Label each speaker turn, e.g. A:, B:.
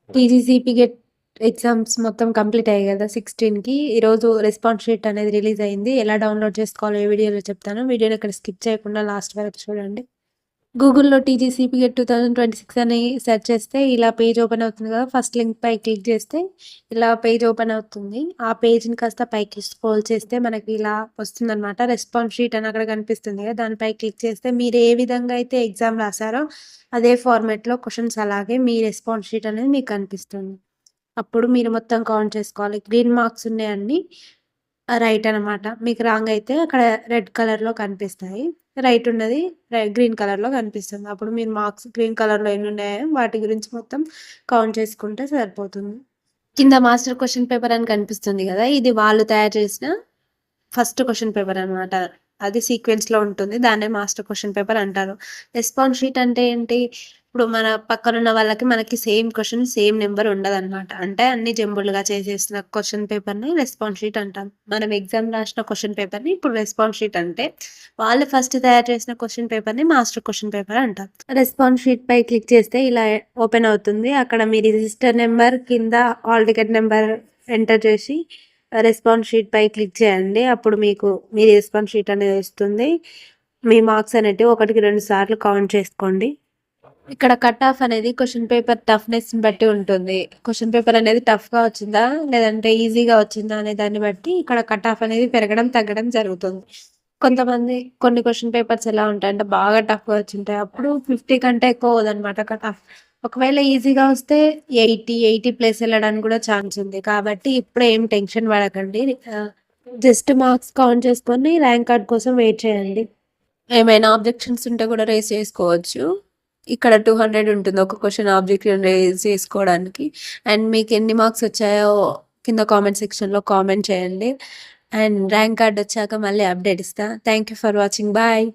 A: టీజీసీపీ get exams మొత్తం complete అయ్యాయి కదా 16కి. ఈరోజు రెస్పాన్స్ షీట్ అనేది రిలీజ్ అయింది. ఎలా డౌన్లోడ్ చేసుకోవాలో ఈ వీడియోలో చెప్తాను. వీడియోని ఇక్కడ స్కిప్ చేయకుండా లాస్ట్ వరకు చూడండి. గూగుల్‌లో టీజీసీపీ గెట్ 2026 అని సెర్చ్ చేస్తే ఇలా పేజ్ ఓపెన్ అవుతుంది కదా. ఫస్ట్ లింక్ పై క్లిక్ చేస్తే ఇలా పేజ్ ఓపెన్ అవుతుంది. ఆ పేజ్ని కాస్త పైకి స్క్రోల్ చేస్తే మనకి ఇలా వస్తుందన్నమాట. రెస్పాన్స్ షీట్ అని అక్కడ కనిపిస్తుంది కదా, దానిపై క్లిక్ చేస్తే మీరు ఏ విధంగా అయితే ఎగ్జామ్ రాసారో అదే ఫార్మాట్లో క్వశ్చన్స్ అలాగే మీ రెస్పాన్స్ షీట్ అనేది మీకు కనిపిస్తుంది. అప్పుడు మీరు మొత్తం కౌంట్ చేసుకోవాలి. గ్రీన్ మార్క్స్ ఉన్నాయన్నీ రైట్ అనమాట. మీకు రాంగ్ అయితే అక్కడ రెడ్ కలర్‌లో కనిపిస్తాయి. రైట్ ఉన్నది గ్రీన్ కలర్‌లో కనిపిస్తుంది. అప్పుడు మీరు మార్క్స్ గ్రీన్ కలర్‌లో ఎన్నున్నాయో వాటి గురించి మొత్తం కౌంట్ చేసుకుంటే సరిపోతుంది. కింద మాస్టర్ క్వెషన్ పేపర్ అని కనిపిస్తుంది కదా, ఇది వాళ్ళు తయారు చేసిన ఫస్ట్ క్వెషన్ పేపర్ అనమాట. అది సీక్వెన్స్‌లో ఉంటుంది. దాన్నే మాస్టర్ క్వెషన్ పేపర్ అంటారు. రెస్పాన్స్ షీట్ అంటే ఏంటి? ఇప్పుడు మన పక్కనున్న వాళ్ళకి మనకి సేమ్ క్వెషన్ సేమ్ నెంబర్ ఉండదనమాట. అంటే అన్ని జంబులుగా చేసేసిన క్వెషన్ పేపర్‌ని రెస్పాన్స్ షీట్ అంటాం. మనం ఎగ్జామ్ రాసిన క్వెషన్ పేపర్‌ని ఇప్పుడు రెస్పాన్స్ షీట్ అంటే, వాళ్ళు ఫస్ట్ తయారు చేసిన క్వెషన్ పేపర్‌ని మాస్టర్ క్వెషన్ పేపర్ అంటాం. రెస్పాన్స్ షీట్ పై క్లిక్ చేస్తే ఇలా ఓపెన్ అవుతుంది. అక్కడ మీ రిజిస్టర్ నెంబర్ కింద హాల్ టికెట్ నెంబర్ ఎంటర్ చేసి రెస్పాన్స్ షీట్ పై క్లిక్ చేయండి. అప్పుడు మీకు మీ రెస్పాన్స్ షీట్ అనేది వస్తుంది. మీ మార్క్స్ అనేటివి 1కి 2 సార్లు కౌంట్ చేసుకోండి. ఇక్కడ కట్ ఆఫ్ అనేది క్వెషన్ పేపర్ టఫ్నెస్‌ని బట్టి ఉంటుంది. క్వెషన్ పేపర్ అనేది టఫ్‌గా వచ్చిందా లేదంటే ఈజీగా వచ్చిందా అనే దాన్ని బట్టి ఇక్కడ కట్ ఆఫ్ అనేది పెరగడం, తగ్గడం జరుగుతుంది. కొన్ని క్వెషన్ పేపర్స్ ఎలా ఉంటాయంటే బాగా టఫ్‌గా వచ్చుంటాయి. అప్పుడు 50 కంటే ఎక్కువ పోదనమాట కట్ ఆఫ్. ఒకవేళ ఈజీగా వస్తే 80 ప్లస్ వెళ్ళడానికి కూడా ఛాన్స్ ఉంది. కాబట్టి ఇప్పుడే ఏం టెన్షన్ పడకండి. జస్ట్ మార్క్స్ కౌంట్ చేసుకొని ర్యాంక్ కార్డ్ కోసం వెయిట్ చేయండి. ఏమైనా ఆబ్జెక్షన్స్ ఉంటే కూడా రేజ్ చేసుకోవచ్చు. ఇక్కడ 200 ఉంటుంది ఒక క్వెషన్ ఆబ్జెక్షన్ రేజ్ చేసుకోవడానికి. అండ్ మీకు ఎన్ని మార్క్స్ వచ్చాయో కింద కామెంట్ సెక్షన్‌లో కామెంట్ చేయండి. అండ్ ర్యాంక్ కార్డ్ వచ్చాక మళ్ళీ అప్డేట్ ఇస్తా. Thank you for watching. Bye.